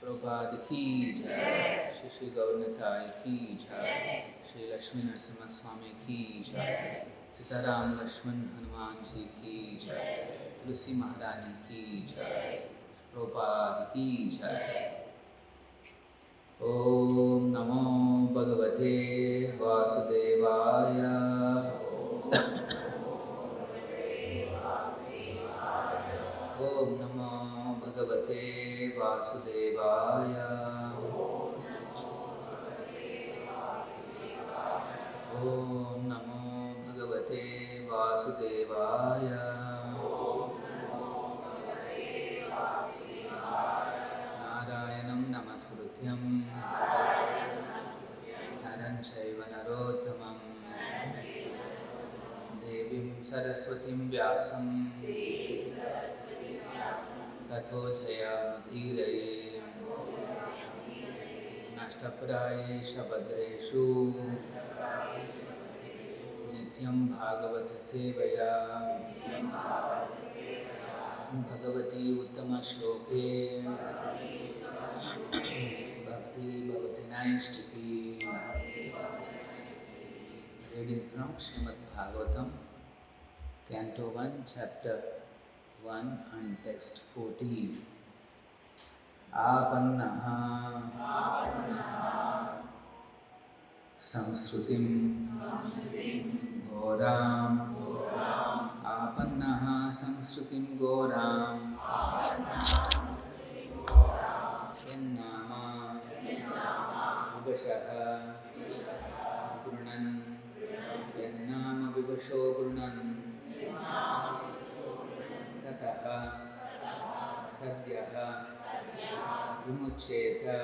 Prabhupada ki jai, Shri Shri Gauranitai ki jai, Shri Lakshmi Narasimha Swami ki jai, Sitaram Lakshman Hanuman ji ki jai, Tulsi Maharani ki jai, Prabhupada ki jai. Om Namo Bhagavate Vasudevaya. Om Namo Bhagavate Vasudevaya. Om Namo Bhagavate Vasudevaya. Narayanam Namaskrutyam Naram Chaiva Narottamam Devim Saraswatim Vyasam Tato Jayamudhiraye Nashtaprayesha Bhadreshu Nityam Bhagavata Sevaya Bhagavati Uttama Shloke Bhakti Bhavati Naistiki. Reading from Srimad Bhagavatam, Canto 1, Chapter 1 and Text 14. Apannaha Samsrutim Goram Apannaha Samsrutim Goram Yennama Vibhashaha Gurunan Yennama Vibhasho Gurunan Tataha Sadhyaha Vimuccheta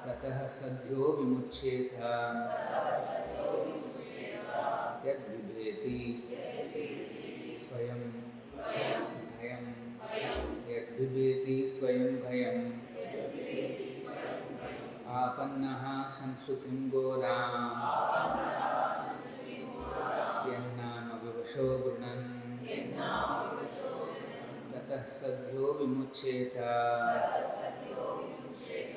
Tataha Sadhyo Vimuccheta Yad Vibheti Swayam Bhayam Yad Vibheti Swayam Bhayam Apannaha Samsrutim Goram Yennama Vivasho Gurunan Tatah Sadhyo Vimuccheta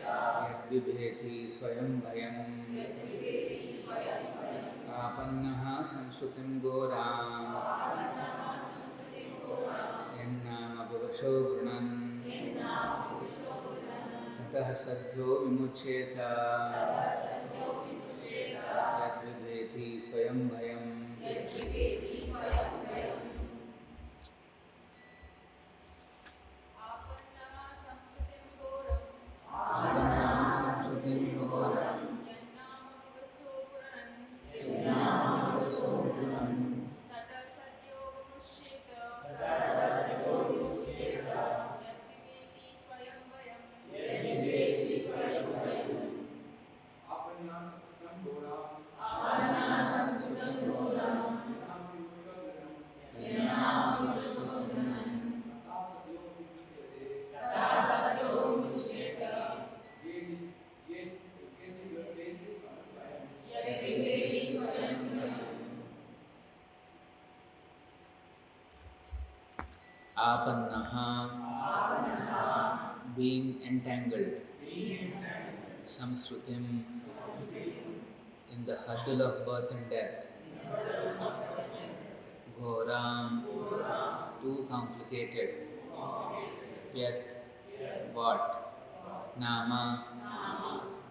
Yad Vibheti Swayam Bhayam Apannaha Samsrutim Goram Yennama Vivasho Gurunan Tatah Sadhyo Vimuccheta Yad Vibheti Swayam Bhayam. Apannaha Samsrutim Goram Yennama Vivasho Gurunan Tatah Sadhyo Vimuccheta Yad Vibheti Swayam Bhayam. Apannaha Samsrutim Goram Yennama Vivasho Gurunan Tatah Sadhyo Vimuccheta Yad Vibheti Swayam Bhayam. Apannaha being entangled, Samsrutim in the hurdle of birth and death, Ghoram too complicated, Yet what? Nama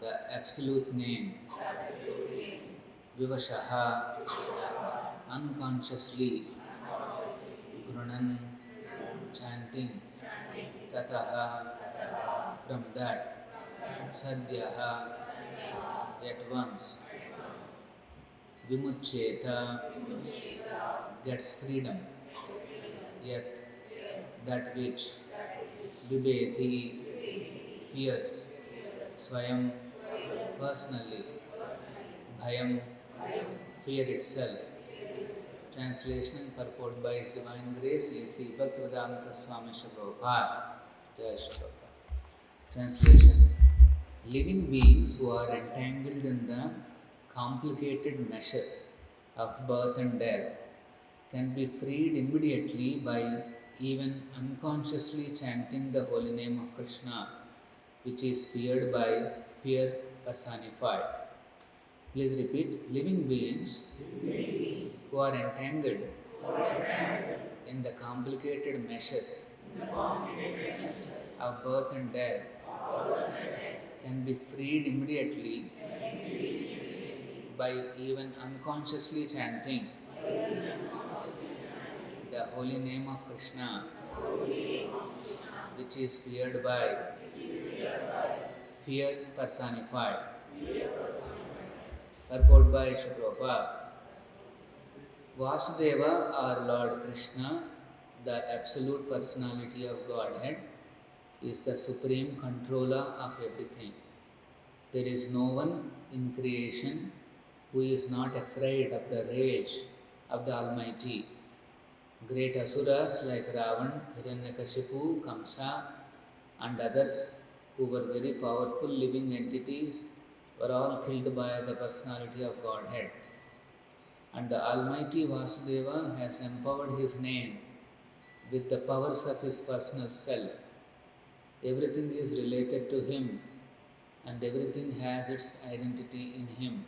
the absolute name, Vivashaha unconsciously, Grunan chanting, Tataha from that, Sadhyaha at once, Vimuccheta gets freedom, yet that which Vibheti fears, Swayam personally, Bhayam fear itself. Translation and purport by His Divine Grace, A.C. Bhaktivedanta Swami Prabhupada. Jai Shri Prabhupada. Translation: living beings who are entangled in the complicated meshes of birth and death can be freed immediately by even unconsciously chanting the holy name of Krishna which is feared by fear personified. Please repeat. Living beings who are entangled in the complicated meshes of birth and death can be freed immediately by even unconsciously chanting the holy name of Krishna, which is feared by fear personified. Purport by Sri Prabhupada. Vasudeva, or Lord Krishna, the absolute personality of Godhead, is the supreme controller of everything. There is no one in creation who is not afraid of the rage of the Almighty. Great asuras like Ravan, Hiranyakashipu, Kamsa, and others who were very powerful living entities were all killed by the personality of Godhead. And the Almighty Vasudeva has empowered his name with the powers of his personal self. Everything is related to him and everything has its identity in him.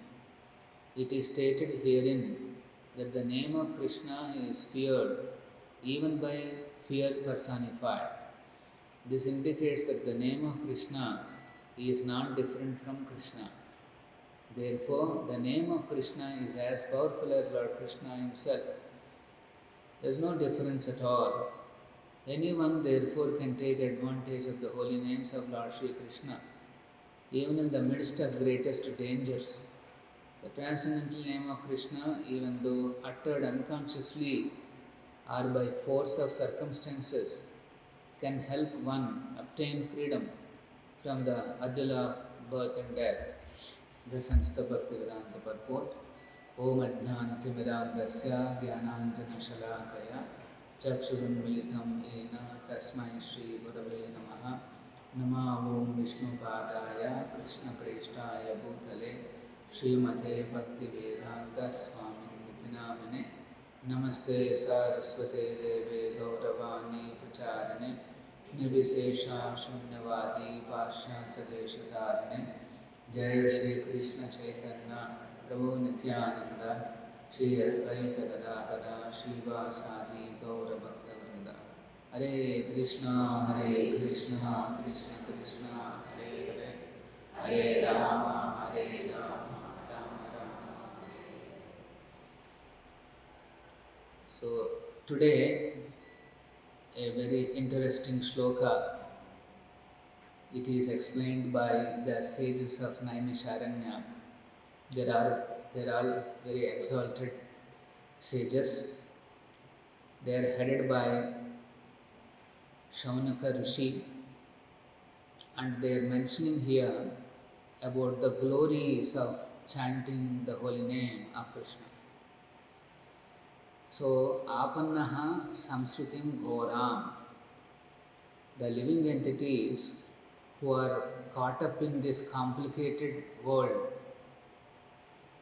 It is stated herein that the name of Krishna is feared even by fear personified. This indicates that the name of Krishna is not different from Krishna. Therefore, the name of Krishna is as powerful as Lord Krishna himself. There is no difference at all. Anyone therefore can take advantage of the holy names of Lord Sri Krishna, even in the midst of greatest dangers. The transcendental name of Krishna, even though uttered unconsciously or by force of circumstances, can help one obtain freedom from the ordeal of birth and death. The Sanskrit Bhaktivedanta purport. Om Ajnanatimirandasya Jnananjana Shalakaya Chakshurunmilitam Ena Tasmai Shri Gurave Namaha Nama Om Vishnu Padaya Krishna Preshtaya Bhutale Srimate Bhaktivedanta Swami Nitinamane Namaste Saraswate Deve Gauravani Pracharane Nirvisesha Shunyavadi Pashyanta Deshatarane Jai Shri Krishna Chaitanya Prabhu Nityananda Shri Advaita Gadadara Srivasadi Gaura Bhakta Vrinda. Hare Krishna, Krishna Krishna, Hare Hare, Hare Rama, Rama Rama. So today, a very interesting shloka. It is explained by the sages of Naimisharanya. They are all very exalted sages. They are headed by Shaunaka Rishi, and they are mentioning here about the glories of chanting the holy name of Krishna. So, Apannaha Samsrutim Ghoram, the living entities who are caught up in this complicated world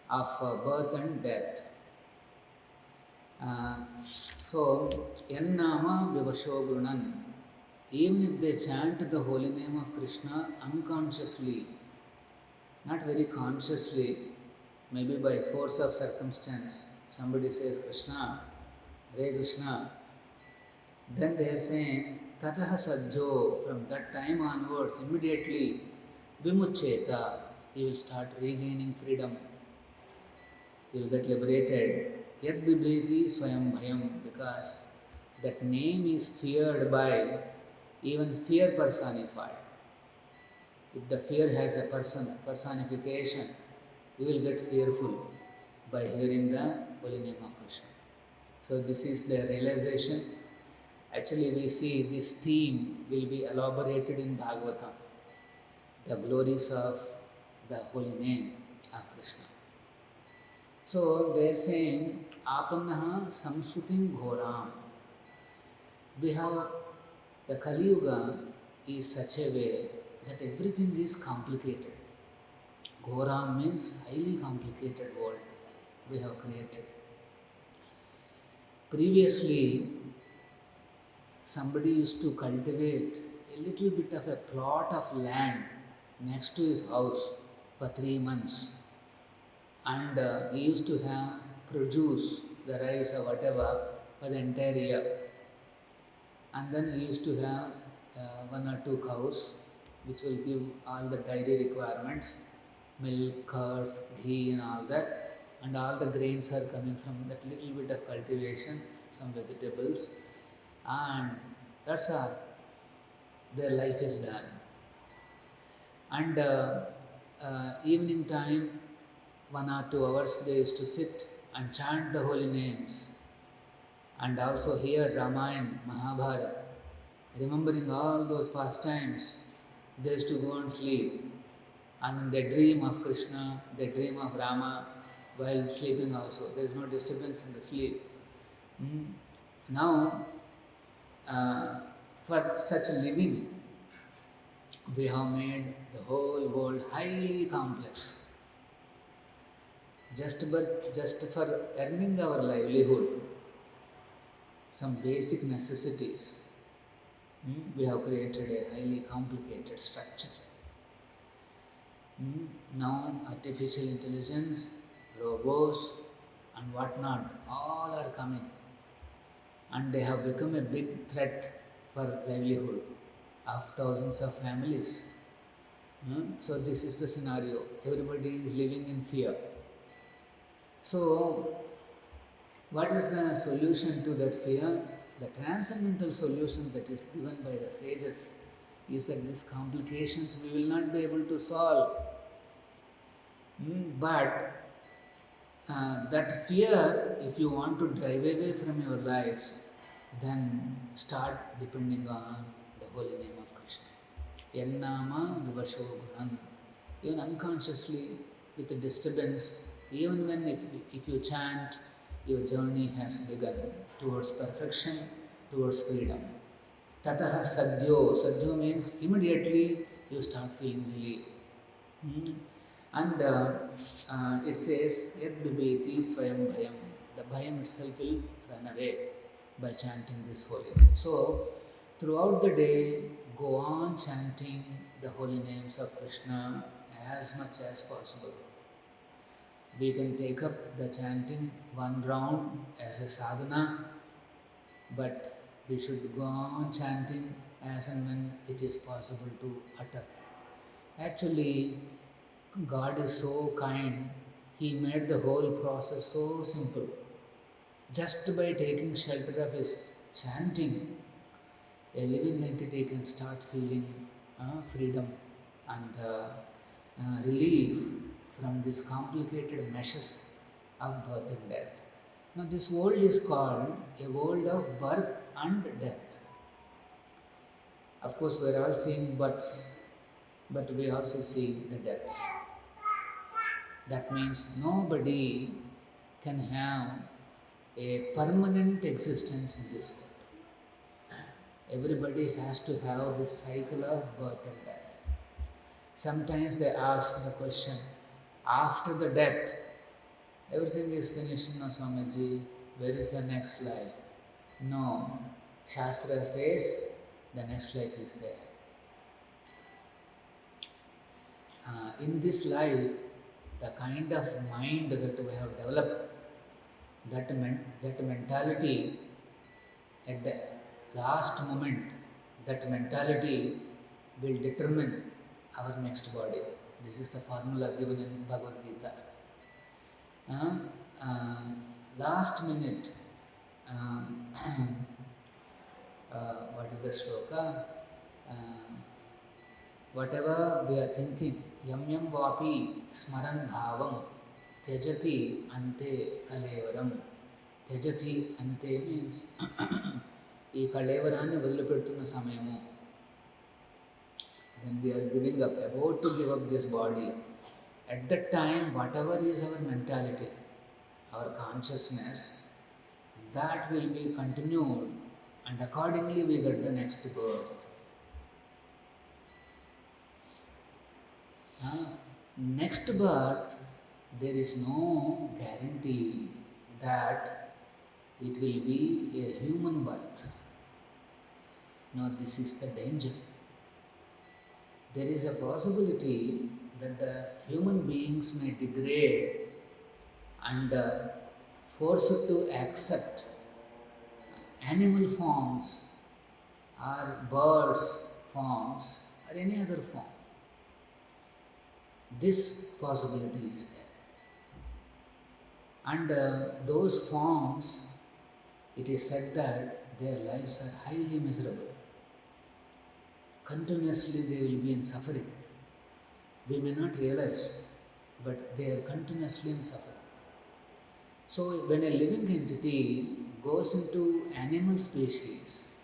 of birth and death. So, Yannama Vivashogunan, even if they chant the holy name of Krishna unconsciously, not very consciously, maybe by force of circumstance, somebody says Krishna, Hare Krishna, then they are saying Tataha Sadhyo, from that time onwards, immediately, Vimucheta, he will start regaining freedom. He will get liberated. Yad Bibheti Swayam Bhayam, because that name is feared by even fear personified. If the fear has a personification, you will get fearful by hearing the holy name of Krishna. So this is the realization. Actually, we see this theme will be elaborated in Bhagavatam, the glories of the holy name of Krishna. So they are saying, Apannaha Samsutim Ghoram. We have the Kali Yuga is such a way that everything is complicated. Ghoram means highly complicated world we have created. Previously, somebody used to cultivate a little bit of a plot of land next to his house for 3 months, and he used to have produce the rice or whatever for the entire year. And then he used to have one or two cows which will give all the dairy requirements, milk, curds, ghee and all that, and all the grains are coming from that little bit of cultivation, some vegetables, and that's all. Their life is done. And evening time, 1 or 2 hours, they used to sit and chant the holy names and also hear Ramayana, Mahabharata, remembering all those pastimes. They used to go and sleep, and then they dream of Krishna, they dream of Rama while sleeping also. There is no disturbance in the sleep. Now, for such living, we have made the whole world highly complex. Just for earning our livelihood, some basic necessities, we have created a highly complicated structure. Now, artificial intelligence, robots, and whatnot, all are coming, and they have become a big threat for livelihood of thousands of families. So this is the scenario. Everybody is living in fear. So, what is the solution to that fear? The transcendental solution that is given by the sages is that these complications we will not be able to solve. But that fear, if you want to drive away from your lives, then start depending on the holy name of Krishna. Yannama vivasho gunam. Even unconsciously, with a disturbance, even when if you chant, your journey has begun towards perfection, towards freedom. Tataha sadhyo. Sadhyo means immediately you start feeling relief. And it says, Yad bibeti swayam bhayam. The bhayam itself will run away by chanting this holy name. So, throughout the day, go on chanting the holy names of Krishna as much as possible. We can take up the chanting one round as a sadhana, but we should go on chanting as and when it is possible to utter. Actually, God is so kind, He made the whole process so simple. Just by taking shelter of His chanting, a living entity can start feeling freedom and relief from these complicated meshes of birth and death. Now, this world is called a world of birth and death. Of course, we are all seeing births, but we also see the deaths. That means nobody can have a permanent existence in this world. Everybody has to have this cycle of birth and death. Sometimes they ask the question, after the death, everything is finished, no Swamiji, where is the next life? No, Shastra says the next life is there. In this life, the kind of mind that we have developed, that mentality, at the last moment, that mentality will determine our next body. This is the formula given in Bhagavad Gita. Last minute, what is the shloka? Whatever we are thinking, yam yam vapi smaran bhavam tyajati ante kalevaram. Tyajati ante means ఈ కళేవరాన్ని వదిలిపెడుతున్న సమయము. When we are giving up, about to give up this body, at that time, whatever is our mentality, our consciousness, that will be continued, and accordingly we get the next birth. Next birth, there is no guarantee that it will be a human birth. Now, this is the danger. there is a possibility that the human beings may degrade and forced to accept animal forms or birds forms or any other form. This possibility is there. And those forms, it is said that their lives are highly miserable. Continuously they will be in suffering. We may not realize, but they are continuously in suffering. So when a living entity goes into animal species,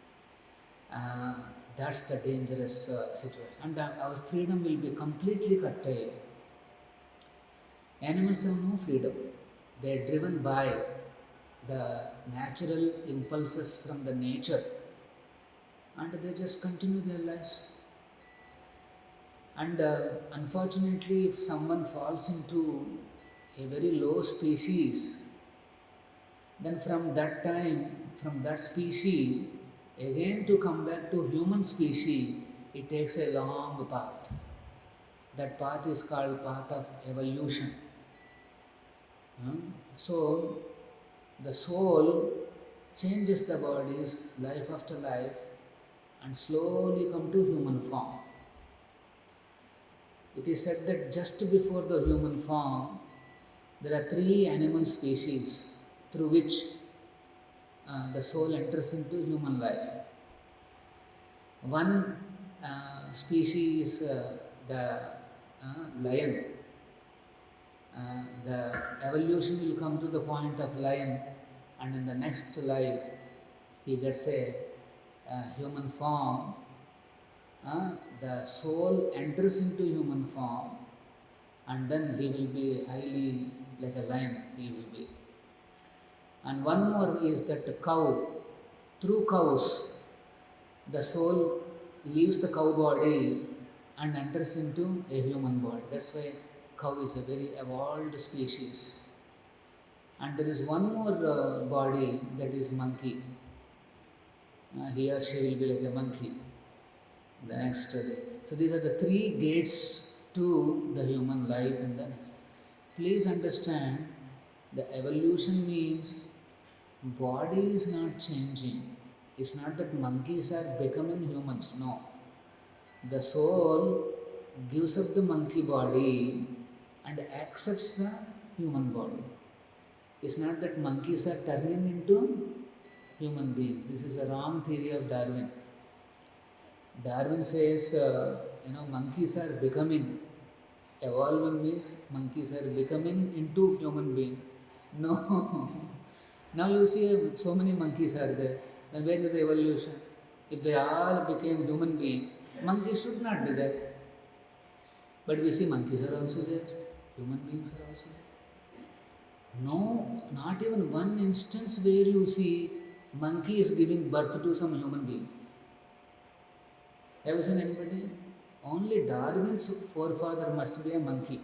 that's the dangerous situation. And our freedom will be completely curtailed. Animals have no freedom. They are driven by the natural impulses from the nature, and they just continue their lives. And unfortunately, if someone falls into a very low species, then from that time, from that species, again to come back to human species, it takes a long path. That path is called path of evolution. So, the soul changes the bodies life after life and slowly come to human form. It is said that just before the human form, there are 3 animal species through which the soul enters into human life. One species is the lion. The evolution will come to the point of lion, and in the next life he gets a human form. The soul enters into human form, and then he will be highly like a lion, he will be. And one more is that cow. Through cows, the soul leaves the cow body and enters into a human body. That's why cow is a very evolved species. And there is one more body, that is monkey. He or she will be like a monkey the next day. So these are the 3 gates to the human life. And then please understand, the evolution means body is not changing. It's not that monkeys are becoming humans. No. The soul gives up the monkey body and accepts the human body. It's not that monkeys are turning into human beings. This is a wrong theory of Darwin. Darwin says, monkeys are becoming. Evolving means monkeys are becoming into human beings. No. Now you see so many monkeys are there. Then where is the evolution? If they all became human beings, monkeys should not be there. But we see monkeys are also there. Human beings are also there. No, not even one instance where you see monkey is giving birth to some human being. Have you seen anybody? Only Darwin's forefather must be a monkey.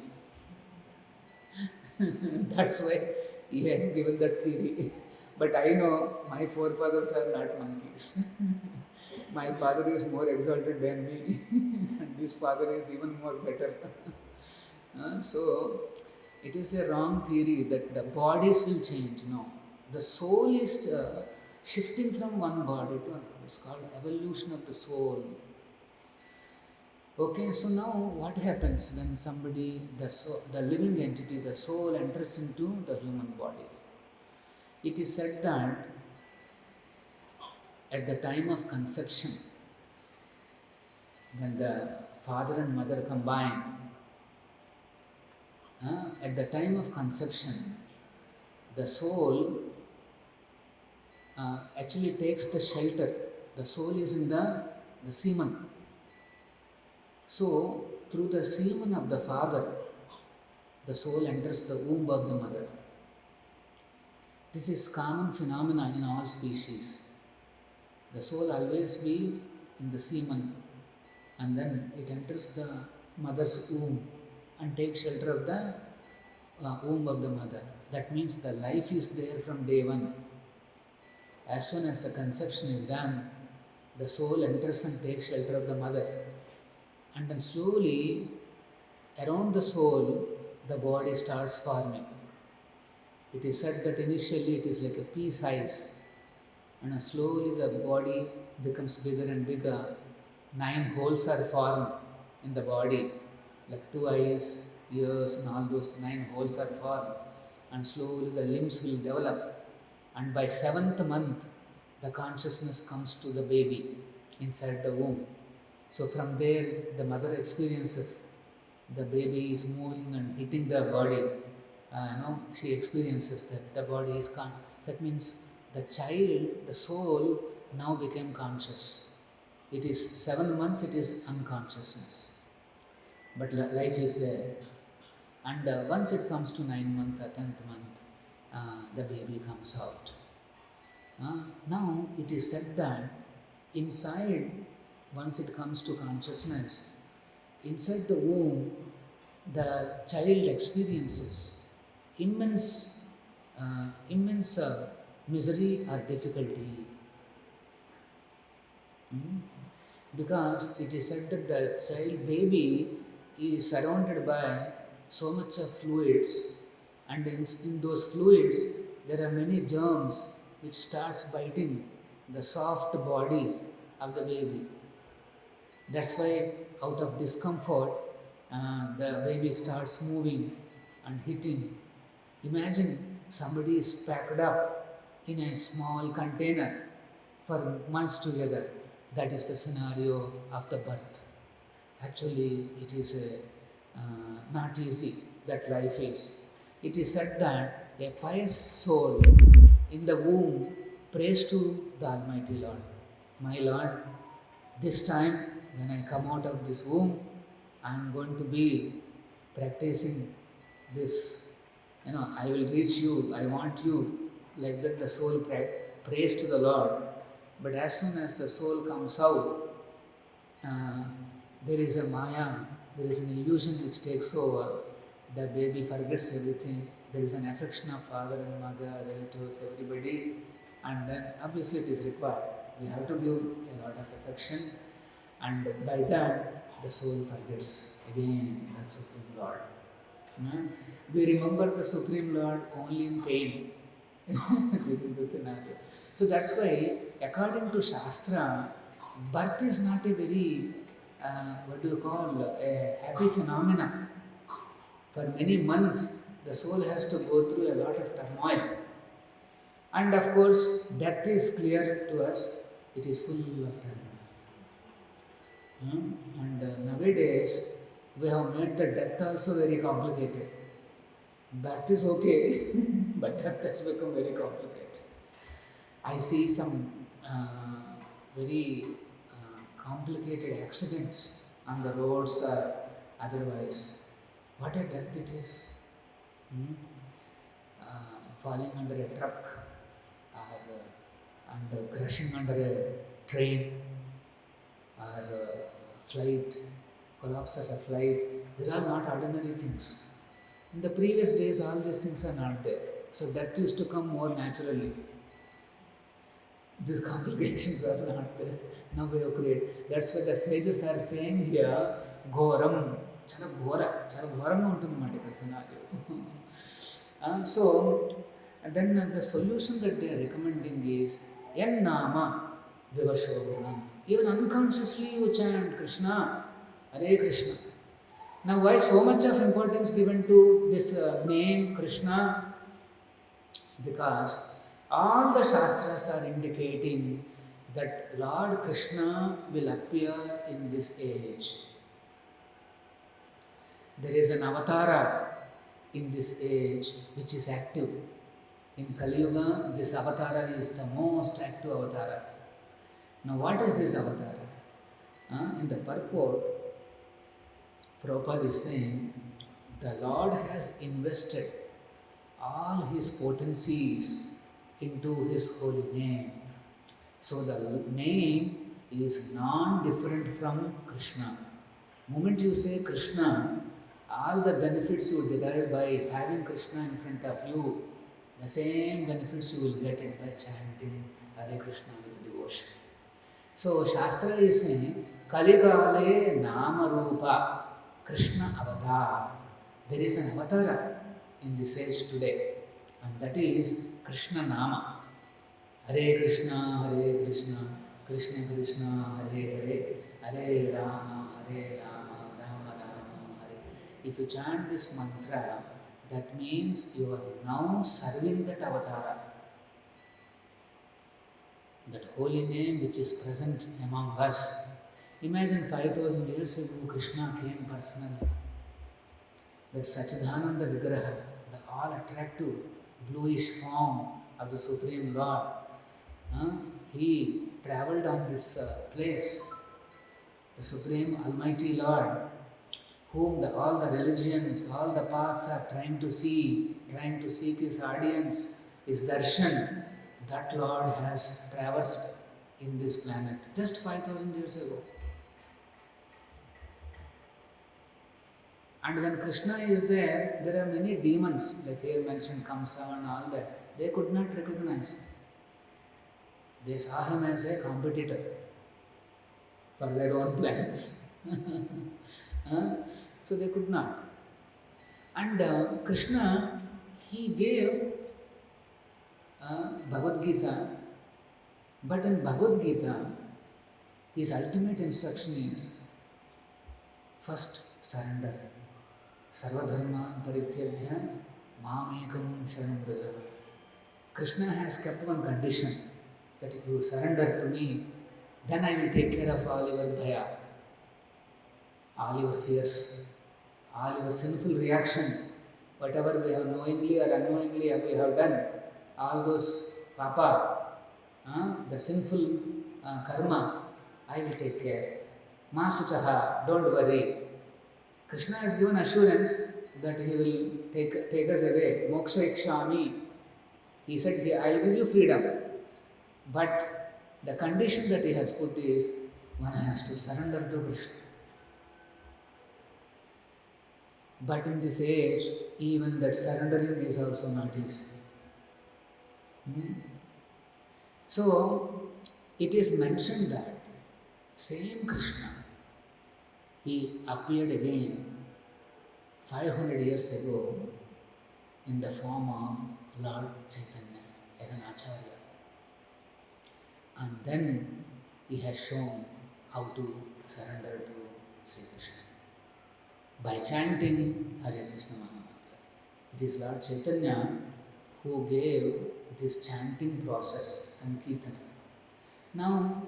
That's why he has given that theory. But I know my forefathers are not monkeys. My father is more exalted than me, and this father is even more better. So, it is a wrong theory that the bodies will change. No. The soul is shifting from one body to another. It's called evolution of the soul. Okay, so now what happens when somebody, the living entity, the soul enters into the human body? It is said that at the time of conception, when the father and mother combine, at the time of conception, the soul actually takes the shelter. The soul is in the semen. So, through the semen of the father, the soul enters the womb of the mother. This is common phenomena in all species. The soul always be in the semen, and then it enters the mother's womb and takes shelter of the womb of the mother. That means the life is there from day one. As soon as the conception is done, the soul enters and takes shelter of the mother. And then slowly, around the soul, the body starts forming. It is said that initially it is like a pea size, and slowly the body becomes bigger and bigger. 9 holes are formed in the body, like 2 eyes, ears, and all those 9 holes are formed, and slowly the limbs will develop. And by 7th month, the consciousness comes to the baby inside the womb. So from there, the mother experiences the baby is moving and hitting the body. She experiences that the body is that means the child, the soul now became conscious. It is 7 months, it is unconsciousness, but life is there. And once it comes to 9 month or 10th month, the baby comes out. Now it is said that inside, once it comes to consciousness, inside the womb, the child experiences immense misery or difficulty. Because it is said that the child baby is surrounded by so much of fluids, and in those fluids there are many germs which starts biting the soft body of the baby. That's why out of discomfort, the baby starts moving and hitting. Imagine somebody is packed up in a small container for months together. That is the scenario of the birth. Actually, it is not easy, that life is. It is said that a pious soul in the womb prays to the Almighty Lord. My Lord, this time when I come out of this womb, I am going to be practicing this. I will reach you, I want you. Like that the soul prays to the Lord. But as soon as the soul comes out, there is a maya, there is an illusion which takes over. The baby forgets everything. There is an affection of father and mother, relatives, everybody. And then obviously it is required. We have to give a lot of affection. And by that, the soul forgets again the Supreme Lord. We remember the Supreme Lord only in pain. This is the scenario. So that's why, according to Shastra, birth is not a very, a happy phenomenon. For many months, the soul has to go through a lot of turmoil. And of course, death is clear to us. It is full of turmoil. And nowadays, we have made the death also very complicated. Birth is okay, but death has become very complicated. I see some very complicated accidents on the roads or otherwise. What a death it is. Falling under a truck and crashing under a train or flight, collapse of a flight. These are not ordinary things. In the previous days, all these things are not there. So death used to come more naturally. These complications are not there. Now we have created. That's why the sages are saying here, Ghoram. Chala ghoram untundi scenario. So, and then the solution that they are recommending is Yan Nama Vivashodhanam. Even unconsciously you chant Krishna, Hare Krishna. Now why so much of importance given to this name Krishna? Because all the Shastras are indicating that Lord Krishna will appear in this age. There is an avatara in this age which is active. In Kali Yuga, this avatara is the most active avatara. Now what is this avatara? In the purport, Prabhupada is saying, the Lord has invested all his potencies into his holy name. So the name is non-different from Krishna. Moment you say Krishna, all the benefits you derive by having Krishna in front of you, the same benefits you will get it by chanting Hare Krishna with devotion. So Shastra is saying Kaligale Nama Rupa Krishna Avatar. There is an avatar in this age today, and that is Krishna Nama. Hare Krishna, Hare Krishna, Krishna Krishna, Hare Hare, Hare Rama, Rama Rama, Hare. If you chant this mantra, that means you are now serving that avatar, that holy name which is present among us. Imagine 5000 years ago, Krishna came personally. That Satchidananda Vigraha, the all attractive bluish form of the Supreme Lord, he travelled on this place, the Supreme Almighty Lord, whom all the religions, all the paths are trying to see, trying to seek his audience, his darshan. That Lord has traversed in this planet just 5000 years ago. And when Krishna is there, there are many demons, like here mentioned Kamsa and all that. They could not recognize him. They saw him as a competitor for their own plans. So they could not. And Krishna, he gave Bhagavad Gita, but in Bhagavad Gita, his ultimate instruction is first surrender. Sarvadharma parityajya mamekam sharanam vraja. Krishna has kept one condition, that if you surrender to me, then I will take care of all your bhaya, all your fears, all your sinful reactions, whatever we have knowingly or unknowingly we have done, all those papa, the sinful karma, I will take care. Ma suchaha, don't worry. Krishna has given assurance that he will take us away. Moksha ikshami. He said, I will give you freedom. But the condition that he has put is, one has to surrender to Krishna. But in this age, even that surrendering is also not easy. So, it is mentioned that same Krishna, he appeared again 500 years ago in the form of Lord Chaitanya as an Acharya. And then he has shown how to surrender to Sri Krishna by chanting Hare Krishna Mahamantra. It is Lord Chaitanya who gave this chanting process, Sankirtana. Now,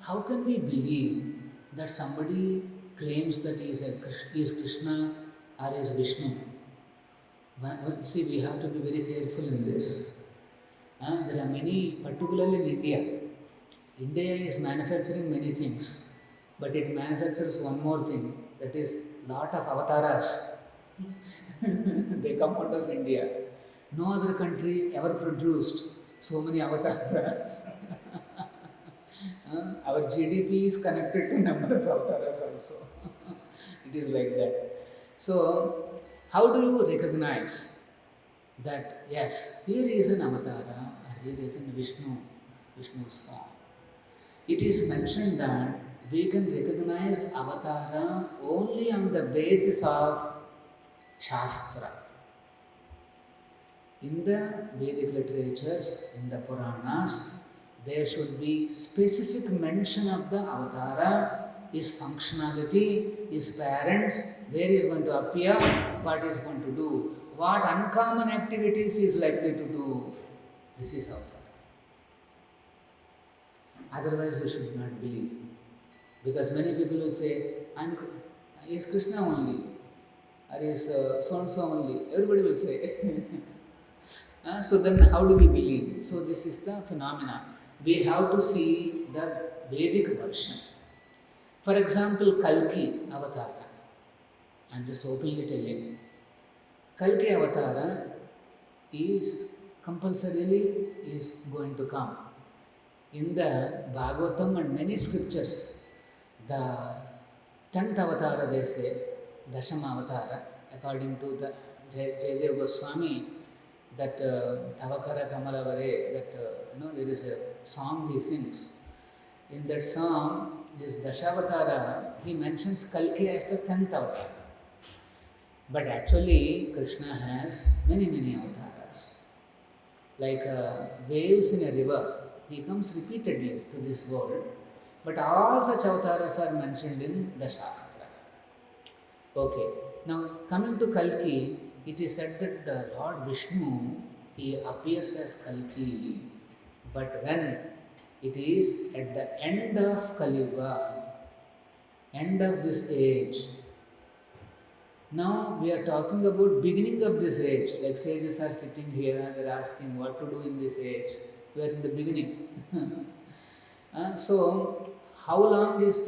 how can we believe that somebody claims that he is Krishna or is Vishnu? See, we have to be very careful in this. There are many, particularly in India. India is manufacturing many things, but it manufactures one more thing, that is lot of avatars. They come out of India. No other country ever produced so many avatars. Our GDP is connected to number of avatars also. It is like that. So, how do you recognize that, yes, here is an avatar, or here is an Vishnu's form? It is mentioned that we can recognize avatara only on the basis of Shastra. In the Vedic literatures, in the Puranas, there should be specific mention of the avatara, his functionality, his parents, where he is going to appear, what he is going to do, what uncommon activities he is likely to do. This is avatar. Otherwise, we should not believe. Because many people will say, is Krishna only, or is so-and-so only. Everybody will say. So then how do we believe? So this is the phenomena. We have to see the Vedic version. For example, Kalki Avatara. I am just openly telling. Kalki Avatara is compulsorily is going to come. In the Bhagavatam and many scriptures, the 10th Avatara they say, Dashama Avatara, according to the Jayadev Goswami, that Tavakara Kamala Vare, that there is a song he sings. In that song, this Dashavatara, he mentions Kalki as the 10th avatar. But actually, Krishna has many, many avatars. Like waves in a river, he comes repeatedly to this world. But all such avatars are mentioned in the Shastra. Okay, now coming to Kalki, it is said that the Lord Vishnu, he appears as Kalki, but when it is at the end of Kali Yuga, end of this age. Now we are talking about beginning of this age. Like sages are sitting here, they are asking what to do in this age. We are in the beginning. So, how long is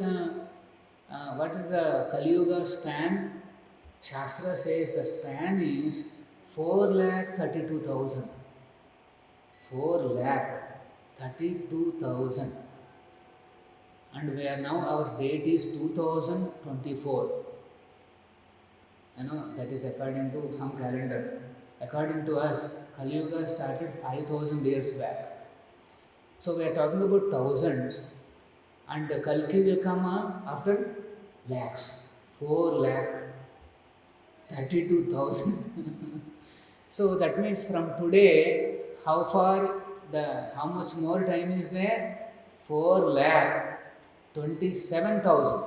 what is the Kali Yuga span? Shastra says the span is 4,32,000. 4,32,000. And we are now, our date is 2024. That is according to some calendar. According to us, Kali Yuga started 5,000 years back. So we are talking about thousands, and the Kalki will come after lakhs. 4,32,000. So that means from today, how much more time is there? 4,27,000.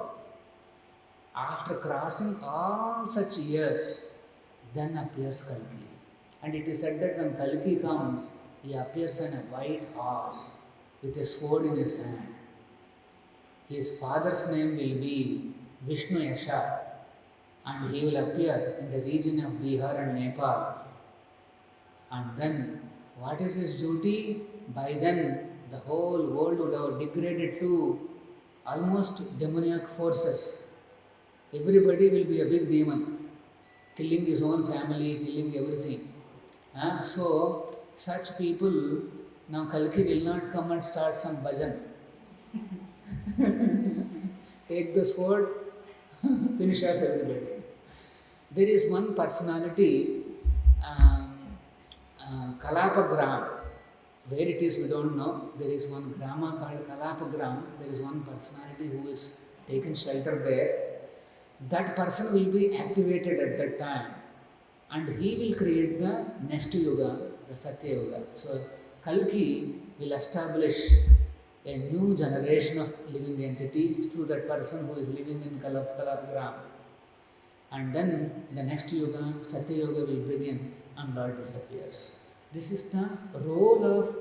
After crossing all such years, then appears Kalki. And it is said that when Kalki comes, he appears on a white horse with a sword in his hand. His father's name will be Vishnu Yasha, and he will appear in the region of Bihar and Nepal. And then, what is his duty? By then, the whole world would have degraded to almost demoniac forces. Everybody will be a big demon, killing his own family, killing everything. So, such people, now Kalki will not come and start some bhajan. Take the sword, finish off everybody. There is one personality, Kalapagram. Where it is, we don't know. There is one grama called Kalapagram. There is one personality who is taken shelter there. That person will be activated at that time, and he will create the next yuga, the Satya Yuga. So, Kalki will establish a new generation of living entities through that person who is living in Kalapagram. And then the next yuga, Satya Yuga, will begin and Lord disappears. This is the role of Kalki.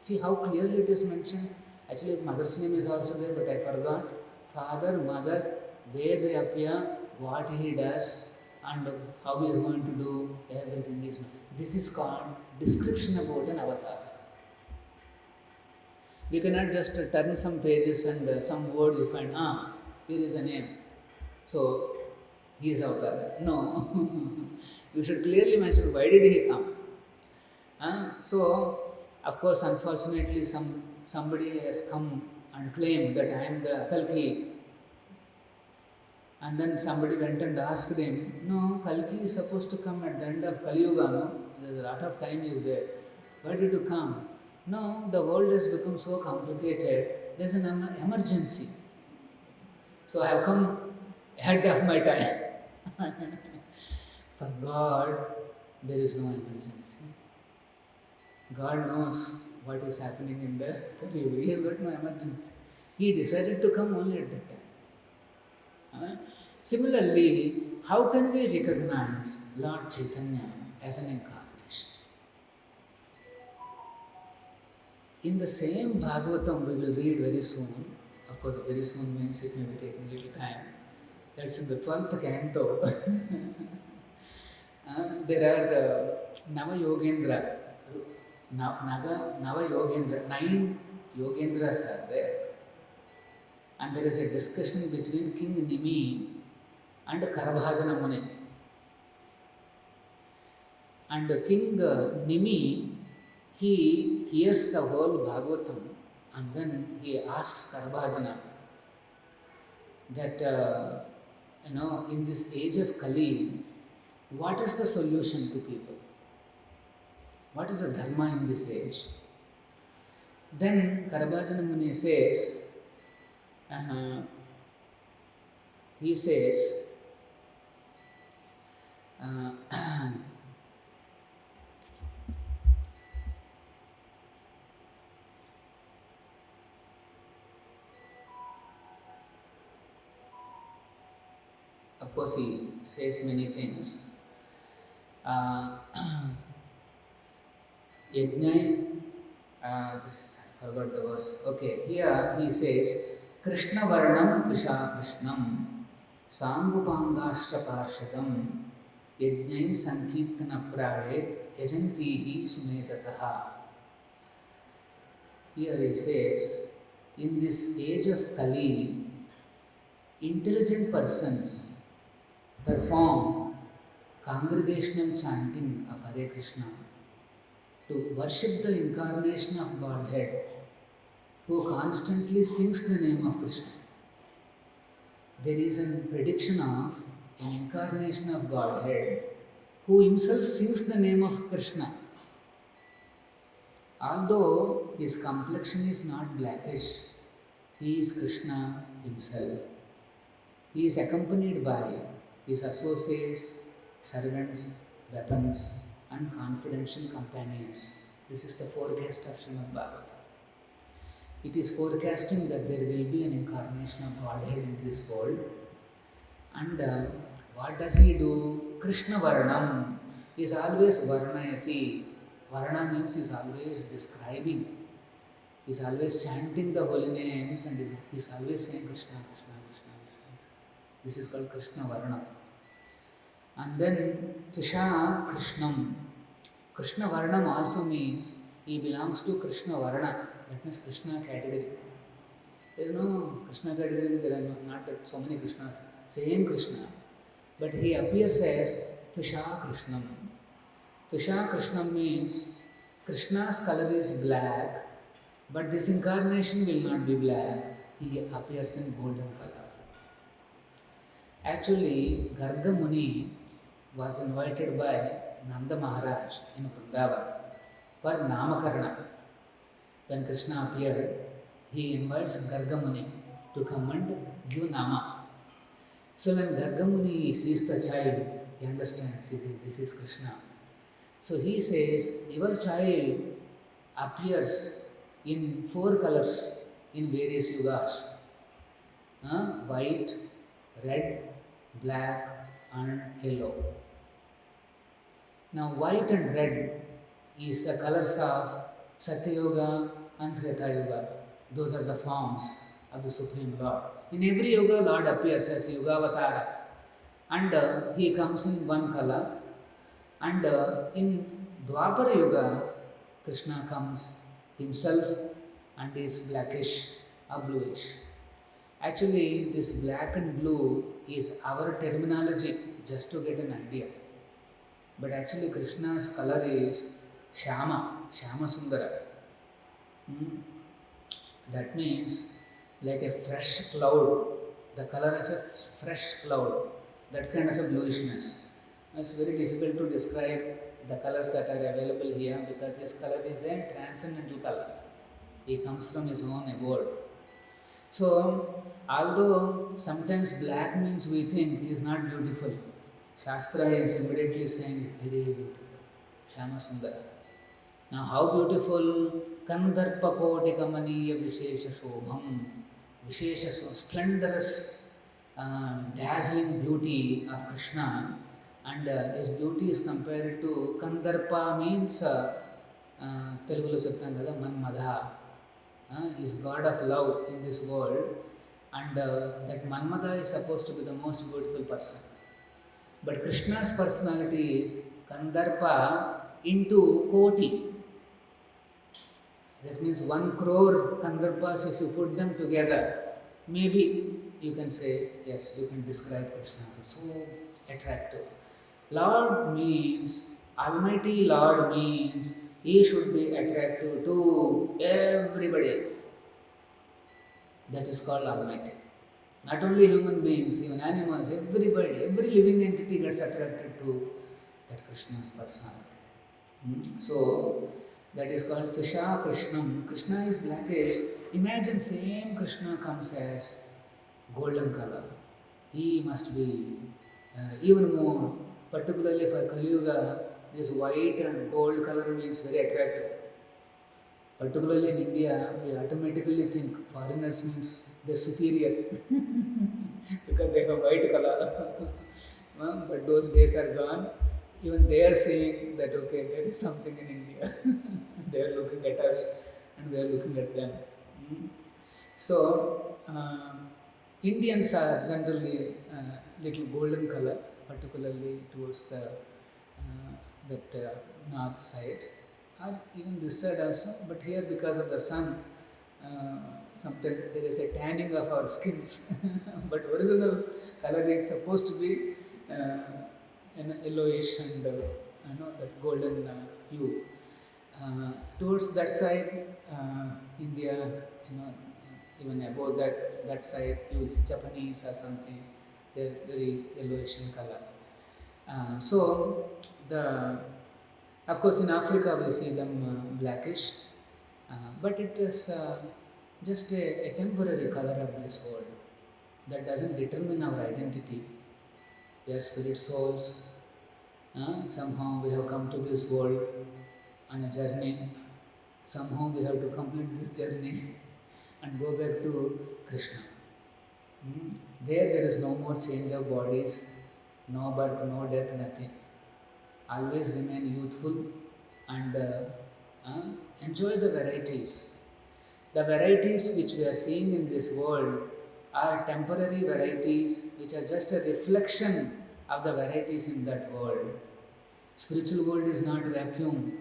See how clearly it is mentioned. Actually, mother's name is also there, but I forgot. Father, mother, where they appear, what he does, and how he is going to do, everything is. This is called description about an avatar. We cannot just turn some pages and some word you find, here is a name. So, he is avatar. No. You should clearly mention why did he come. So, of course, unfortunately, somebody has come and claimed that I am the Kalki. And then somebody went and asked him, no, Kalki is supposed to come at the end of Kali Yuga, no? There is a lot of time is there. Why did you come? No, the world has become so complicated, there is an emergency. So I have come ahead of my time. For God, there is no emergency. God knows what is happening in the Kali Yuga. He has got no emergency. He decided to come only at that time. Similarly, how can we recognize Lord Chaitanya as an incarnation? In the same Bhagavatam we will read very soon. Of course, very soon means it may be taking a little time. That's in the 12th canto. There are Nava Yogendra. 9 Yogendras are there. And there is a discussion between King Nimi and Karabhajana Muni. And King Nimi, he hears the whole Bhagavatam and then he asks Karabhajana that, in this age of Kali, what is the solution to people? What is the dharma in this age? Then Pravachanam Muni says, he says, of course he says many things. Yajna, this I forgot the verse. Okay, here he says, Krishna Varnam Visha Krishnam Sangupangashtra Parshadam Yajnai Sankirtana Praye Yajantihi Sumetasaha. Here he says, in this age of Kali, intelligent persons perform congregational chanting of Hare Krishna to worship the incarnation of Godhead, who constantly sings the name of Krishna. There is a prediction of an incarnation of Godhead who himself sings the name of Krishna. Although his complexion is not blackish, he is Krishna himself. He is accompanied by his associates, servants, weapons, and confidential companions. This is the forecast of Srimad Bhagavatam. It is forecasting that there will be an incarnation of Godhead in this world. And what does he do? Krishna Varnam is always Varnayati. Varna means he is always describing. He is always chanting the holy names and he is always saying Krishna, Krishna, Krishna, Krishna. This is called Krishna Varna. And then Tisha Krishnam. Krishna Varnam also means he belongs to Krishna Varna. That means Krishna category. There is no Krishna category, there are not so many Krishnas. Same Krishna. But he appears as Tisha Krishnam. Tisha Krishnam means Krishna's color is black, but this incarnation will not be black. He appears in golden color. Actually, Garga Muni was invited by Nanda Maharaj in Vrindavan for Namakarana. When Krishna appeared, he invites Garga Muni to come and give Nama. So when Garga Muni sees the child, he understands this is Krishna. So he says, your child appears in 4 colors in various yugas. White, red, black and yellow. Now white and red is the colors of Satya Yoga and Treta Yoga. Those are the forms of the Supreme Lord. In every yoga, Lord appears as Yogavatara. And he comes in one color. And in Dwapara Yoga, Krishna comes himself and is blackish or bluish. Actually, this black and blue is our terminology, just to get an idea. But actually, Krishna's color is Shama, Shama Sundara. That means like a fresh cloud, the color of a fresh cloud, that kind of a bluishness. It's very difficult to describe the colors that are available here because his color is a transcendental color. He comes from his own abode. So, although sometimes black means we think he is not beautiful, Shastra is immediately saying very beautiful, Shama Sundara. Now, how beautiful? Kandarpa Koti Kamaniya Vishesha Shobham, Vishesha splendorous, dazzling beauty of Krishna, and his beauty is compared to Kandarpa means Telugulo cheptam kada Manmadha. Is God of love in this world, and that Manmada is supposed to be the most beautiful person. But Krishna's personality is Kandarpa into Koti. That means 1 crore Kandarpas, if you put them together, maybe you can say, yes, you can describe Krishna as so attractive. Lord means, Almighty Lord means, he should be attractive to everybody. That is called Almighty. Not only human beings, even animals, everybody, every living entity gets attracted to that Krishna's personality. So, That is called Tusha Krishnam. Krishna is blackish. Imagine same Krishna comes as golden color. He must be even more, particularly for Kali Yuga, this white and gold color means very attractive. Particularly in India, we automatically think foreigners means they're superior because they have white color. But those days are gone. Even they are saying that okay, there is something in India. They are looking at us and we are looking at them. So, Indians are generally little golden color, particularly towards the north side, or even this side also. But here, because of the sun, sometimes there is a tanning of our skins. But original color is supposed to be yellowish and that golden hue. Towards that side, India, even above that side, you will see Japanese or something. They're very yellowish in color. So of course, in Africa we see them blackish, but it is just a temporary color of this world. That doesn't determine our identity. We are spirit souls. Somehow we have come to this world on a journey. Somehow we have to complete this journey and go back to Krishna. There is no more change of bodies, no birth, no death, nothing. Always remain youthful and enjoy the varieties. The varieties which we are seeing in this world are temporary varieties which are just a reflection of the varieties in that world. Spiritual world is not vacuum,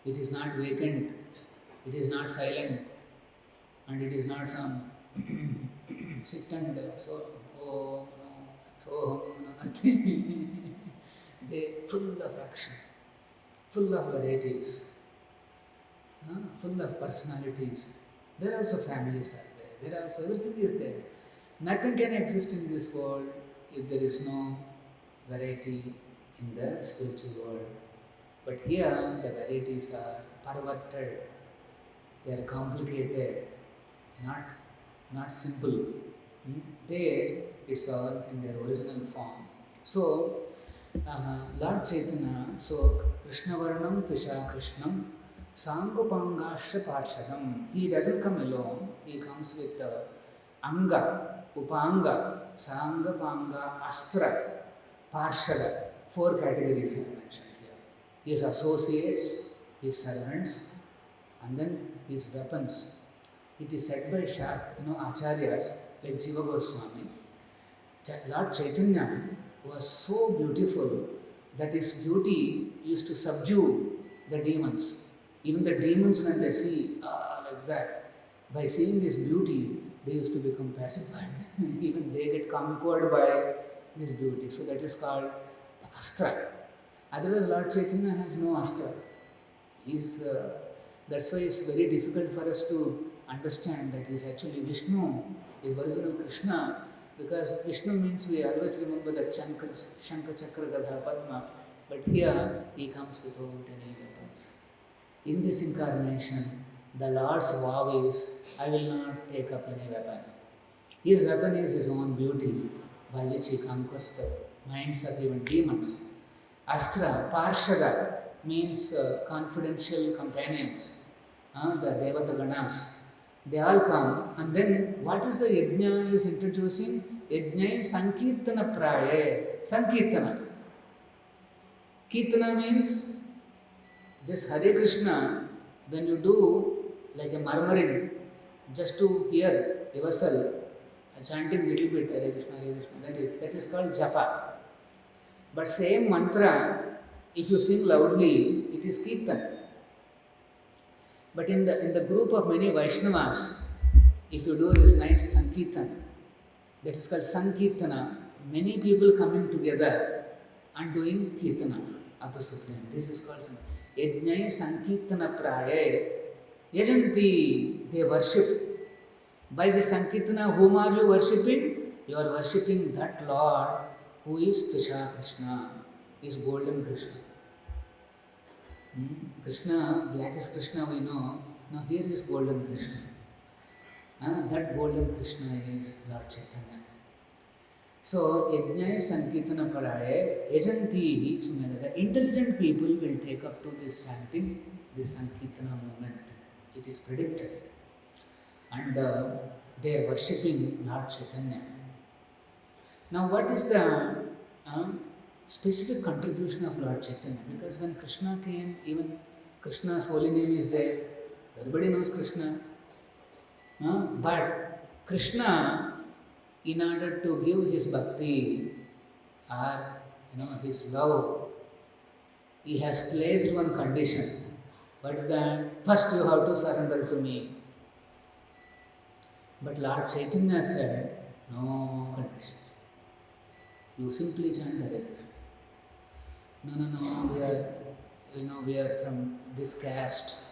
it is not vacant, it is not silent, and it is not some sit and nothing. They full of action, full of varieties, full of personalities. There are also families are there. There are also everything is there. Nothing can exist in this world if there is no variety in the spiritual world. But here the varieties are perverted. They are complicated, not simple. There it's all in their original form. So Lord Chaitanya, so Krishna Varnam Tvisha Krishnam Sangopangasha Parshadam. He doesn't come alone, he comes with Anga, Upanga, Sangapanga, Astra, Parshada. 4 categories are mentioned here. His associates, his servants, and then his weapons. It is said by Acharyas like Jiva Goswami. Lord Chaitanya was so beautiful that his beauty used to subdue the demons. Even the demons, when they see like that, by seeing his beauty, they used to become pacified. Even they get conquered by his beauty. So that is called the Astra. Otherwise, Lord Chaitanya has no Astra. That's why it's very difficult for us to understand that he is actually Vishnu, is original Krishna. Because Vishnu means we always remember that Shankha, Chakra, Gadha, Padma, but here he comes without any weapons. In this incarnation, the Lord's vow is, I will not take up any weapon. His weapon is his own beauty, by which he conquers the minds of even demons. Astra, Parshada, means confidential companions, the Devata Ganas. They all come, and then what is the yajna is introducing? Yajna Sankirtana Praye. Sankirtana. Kirtana means this Hare Krishna, when you do like a murmuring, just to hear yourself, chanting little bit Hare Krishna, Hare Krishna, that is called japa. But same mantra, if you sing loudly, it is Kirtan. But in the group of many Vaishnavas, if you do this nice Sankirtan, that is called Sankirtana, many people coming together and doing Kirtana of the Supreme. This is called Yajna Sankirtana Praye. Yajanti, they worship. By the Sankirtana, whom are you worshipping? You are worshipping that Lord who is Tvisha Krishna, is golden Krishna. Krishna, black is Krishna, we know. Now here is golden Krishna. That golden Krishna is Lord Chaitanya. So, Yajnaya Sankirtana Paraya, Yajantihi Sumeda, the intelligent people will take up to this chanting, this Sankirtana movement. It is predicted. And they are worshipping Lord Chaitanya. Now, what is the specific contribution of Lord Chaitanya? Because when Krishna came, even Krishna's holy name is there. Everybody knows Krishna. But Krishna, in order to give his bhakti or his love, he has placed one condition. What is that? First you have to surrender to me. But Lord Chaitanya said, no condition. You simply chant Hare. No, we are from this caste,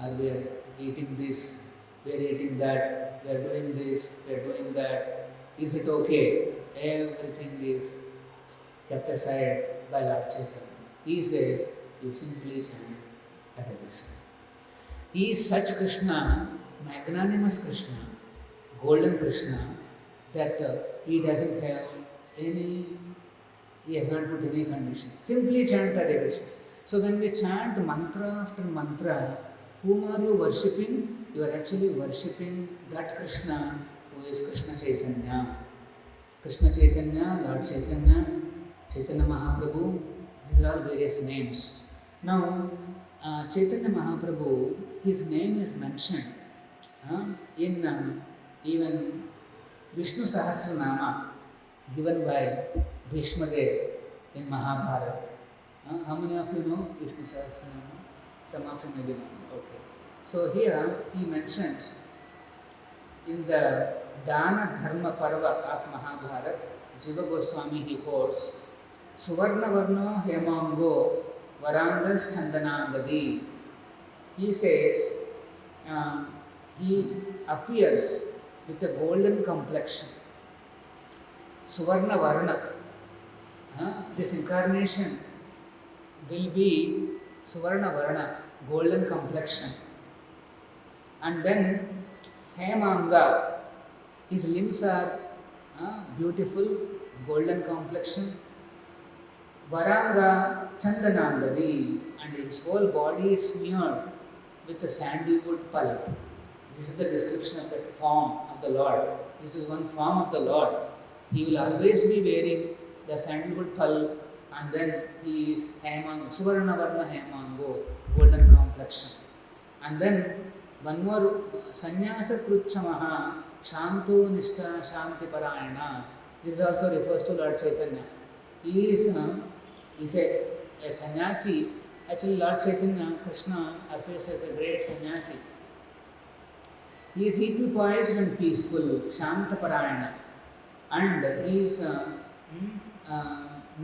or we are eating this, we are eating that, we are doing this, we are doing that. Is it okay? Everything is kept aside by Lord Chaitanya. He says, you simply chant Hare Krishna. He is such Krishna, magnanimous Krishna, golden Krishna, that he doesn't have he has not put any condition. Simply chant Hare Krishna. So when we chant mantra after mantra, whom are you worshipping? You are actually worshipping that Krishna who is Krishna Chaitanya. Krishna Chaitanya, Lord Chaitanya, Chaitanya Mahaprabhu, these are all various names. Now, Chaitanya Mahaprabhu, his name is mentioned in even Vishnu Sahasranama given by Bhishma Dev in Mahabharata. How many of you know Vishnu Sahasranama? Some of you maybe know. Okay. So here he mentions in the Dana Dharma Parva of Mahabharata, Jiva Goswami he quotes, Suvarna Varno Hemango Varangas Chandanangadi. He says he appears with a golden complexion. Suvarna Varna. This incarnation will be Suvarna Varna, golden complexion. And then Hemanga, his limbs are beautiful, golden complexion. Varanga Chandanangadi, and his whole body is smeared with a sandalwood pulp. This is the description of the form of the Lord. This is one form of the Lord. He will always be wearing the sandalwood pulp, and then he is Hemang, Suvarna Varna Hemango, golden complexion. And then one more, Sannyasa Kruchamaha, Shanto Nishta Shanti Parayana. This also refers to Lord Chaitanya. He is a sannyasi. Actually, Lord Chaitanya, Krishna, appears as a great sannyasi. He is equipoised and peaceful, Shanta Parayana. And he is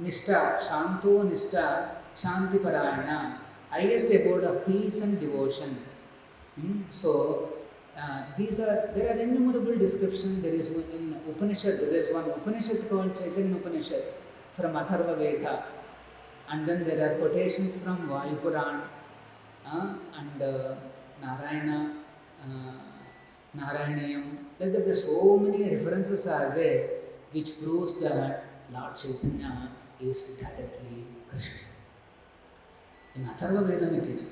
Nishta, Shanto Nishta, Shanti Parayana, highest abode of peace and devotion. So, there are innumerable descriptions. There is one in Upanishad, there is one Upanishad called Chaitanya Upanishad from Atharva Veda. And then there are quotations from Vayu Puran and Narayanayam. Like that, there are so many references are there which proves that Lord Chaitanya is directly Krishna. In Atharva Vedam it is.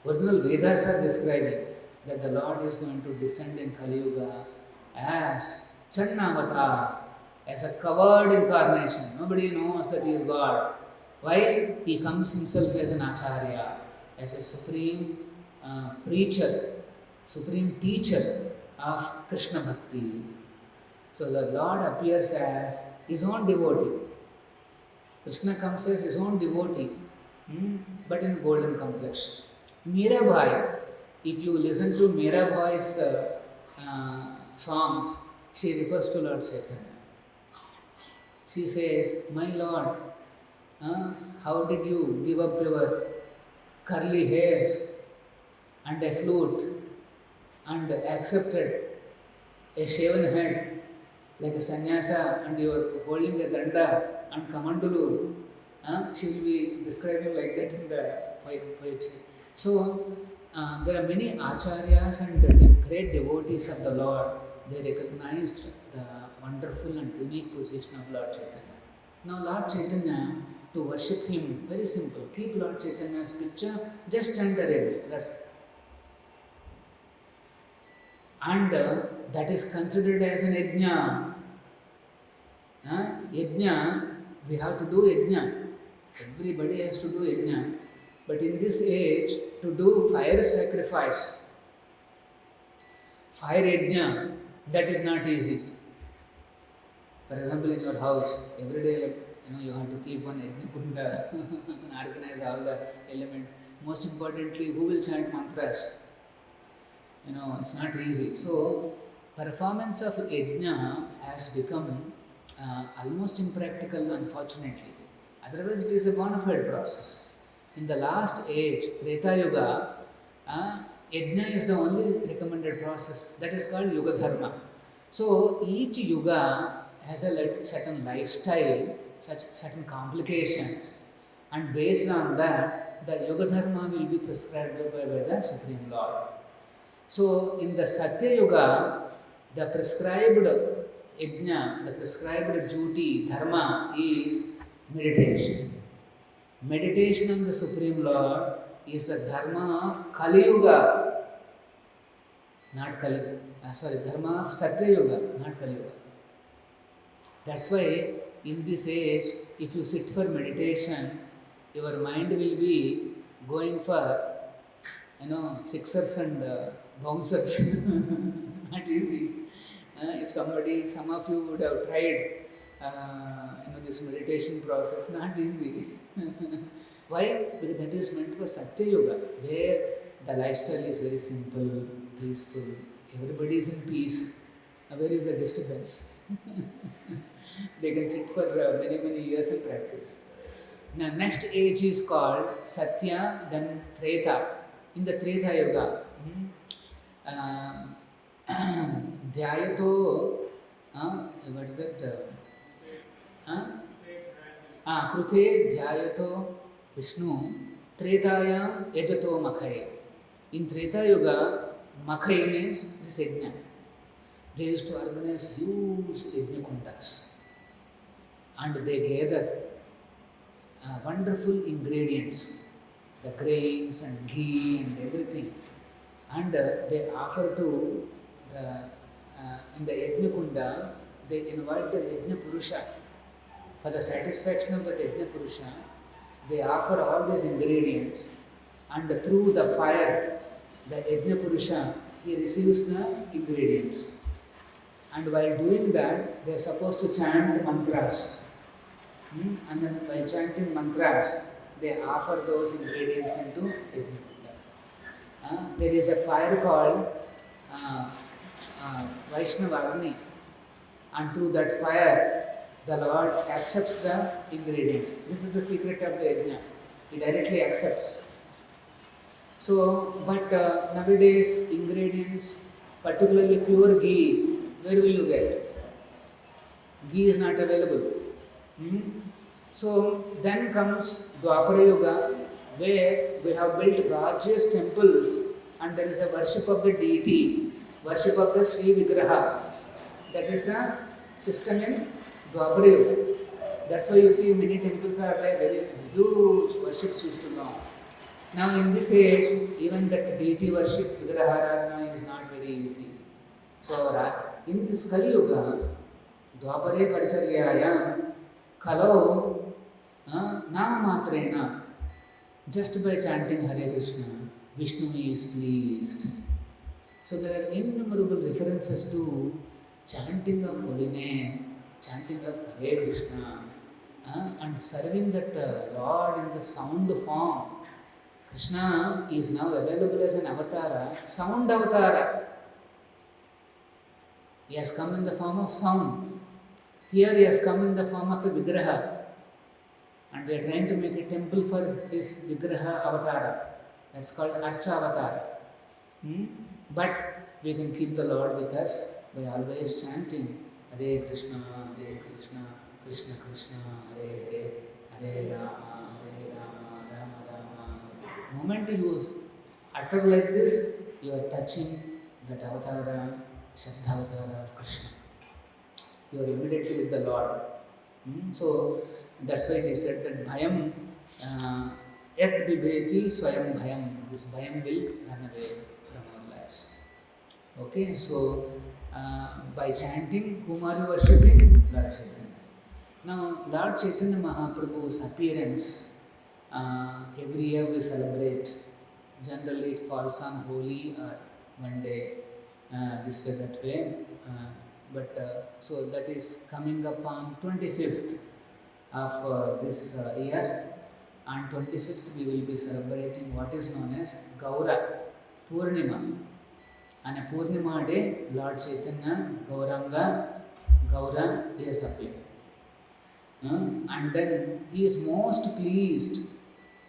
Original Vedas are describing that the Lord is going to descend in Kali Yuga as Channavatar, as a covered incarnation. Nobody knows that he is God. Why? He comes himself as an Acharya, as a supreme preacher, supreme teacher of Krishna Bhakti. So the Lord appears as his own devotee. Krishna comes as his own devotee, but in golden complexion. Mirabai, if you listen to Mirabai's songs, she refers to Lord Chaitanya. She says, my Lord, how did you give up your curly hairs and a flute and accepted a shaven head like a sannyasa, and you are holding a danda and kamandulu? She will be describing like that in the poetry. So there are many acharyas and the great devotees of the Lord. They recognized the wonderful and unique position of Lord Chaitanya. Now Lord Chaitanya, to worship him, very simple. Keep Lord Chaitanya's picture, just chant the Hare. That's it. And that is considered as an yajna. Yajna, we have to do yajna. Everybody has to do yajna. But in this age, to do fire sacrifice, fire yajna, that is not easy. For example, in your house, every day, you have to keep one yajna kunda and organize all the elements. Most importantly, who will chant mantras? It's not easy. So, performance of yajna has become almost impractical, unfortunately. Otherwise, it is a bona fide process. In the last age, Treta Yuga, yajna is the only recommended process. That is called Yuga Dharma. So, each yuga has a certain lifestyle, certain complications, and based on that, the Yuga Dharma will be prescribed by the Supreme Lord. So, in the Satya Yuga, the prescribed yajna, the prescribed duty, dharma, is meditation. Meditation on the Supreme Lord is the dharma of Kali Yuga, not dharma of Satya Yuga, not Kali Yuga. That's why in this age, if you sit for meditation, your mind will be going for sixers and bouncers. Not easy. If some of you would have tried this meditation process, not easy. Why? Because that is meant for Satya Yoga, where the lifestyle is very simple, peaceful, everybody is in peace. Where is the disturbance? They can sit for many years and practice. Now, next age is called Satya, then Treta. In the Treta Yoga, Dhyayato, what is that? Krute Dhyayato Vishnu, Tretayam Yajato Makhai. In Treta Yoga, Makhai means this yajna. They used to organize huge yajna kundas, and they gather wonderful ingredients, the grains and ghee and everything, and they offer to in the yajna kunda, they invite the yajna purusha. For the satisfaction of the yajna purusha, they offer all these ingredients, and through the fire, the yajna purusha, he receives the ingredients. And while doing that, they are supposed to chant mantras. And then by chanting mantras, they offer those ingredients into yajna kunda. There is a fire called Vaishnava Agni, and through that fire, the Lord accepts the ingredients. This is the secret of the yajna. He directly accepts. So, but nowadays, ingredients, particularly pure ghee, where will you get? Ghee is not available. So, then comes Dwapara Yuga, where we have built gorgeous temples and there is a worship of the deity, worship of the Sri Vigraha. That is the system in Dwapara Yuga. That's why you see many temples are like very huge worships used to go on. Now in this age, even that deity worship, Vigraharadhana, is not very easy. So in this Kali Yuga, Dwapare Paricharyayam, Kalau Nama Matrena, just by chanting Hare Krishna, Vishnu is pleased. So there are innumerable references to chanting of holy name, chanting of Hare Krishna, and serving that Lord in the sound form. Krishna is now available as an avatara, sound avatara. He has come in the form of sound. Here he has come in the form of a Vigraha. And we are trying to make a temple for this Vigraha avatara. That's called Archa avatara. But we can keep the Lord with us by always chanting Hare Krishna, Krishna Krishna, Hare Hare, Hare Rama, Rama Rama, moment you utter like this, you are touching that avatara, Shabdavatara of Krishna. You are immediately with the Lord. So that's why they said that bhayam, yat bibheti swayam bhayam. This bhayam will run away from our lives. Okay, so by chanting, whom are you worshipping? Lord Chaitanya. Now, Lord Chaitanya Mahaprabhu's appearance, every year we celebrate. Generally, it falls on Holi or one day, this way, that way. So that is coming up on 25th of this year. On 25th, we will be celebrating what is known as Gaura Purnima. On a Purnima day, Lord Chaitanya, Gauranga, Gaura, they appear. And then he is most pleased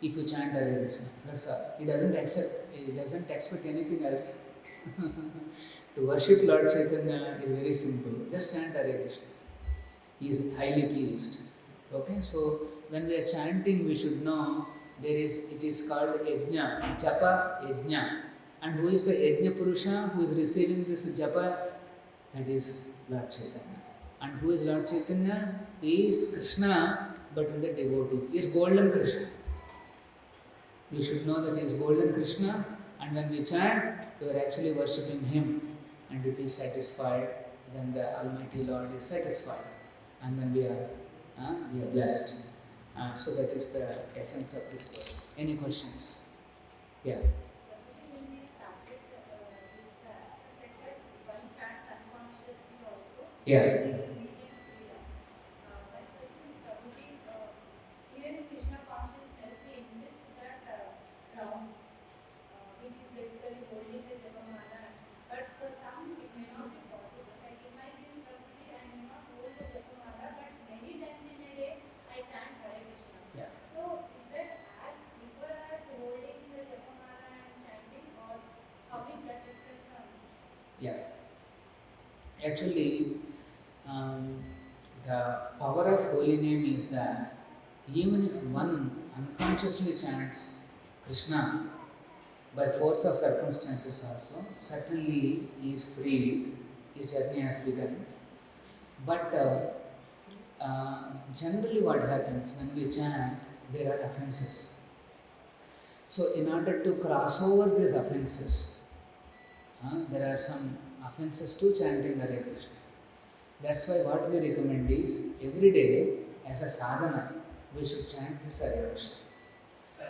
if you chant Hare Krishna. That's all. He doesn't expect anything else. To worship Lord Chaitanya is very simple. Just chant Hare Krishna. He is highly pleased. Okay, so when we are chanting, we should know it is called Yajna, Japa Yajna. And who is the Yajna Purusha who is receiving this Japa? That is Lord Chaitanya. And who is Lord Chaitanya? He is Krishna, but in the devotee. He is golden Krishna. We should know that he is golden Krishna, and when we chant, we are actually worshipping him. And if he is satisfied, then the Almighty Lord is satisfied. And then we are blessed. So that is the essence of this verse. Any questions? Yeah. When we started this class, you said that one chants unconsciously also. Yeah. My question is, Prabhuji, here in Krishna consciousness, we insist that rounds, which is basically holding the Japamala, but for some it may not be possible. Like in my case, Prabhuji, I may not hold the Japamala, but many times in a day I chant Hare Krishna. Yeah. So is that as equal as holding the Japamala and chanting, or how is that different from? Yeah. Actually, the power of holy name is that even if one unconsciously chants Krishna by force of circumstances also, certainly he is free, his journey has begun. But generally what happens when we chant, there are offenses. So in order to cross over these offenses, there are some offenses to chanting Hare Krishna. That's why what we recommend is every day as a sadhana, we should chant this Hare Krishna.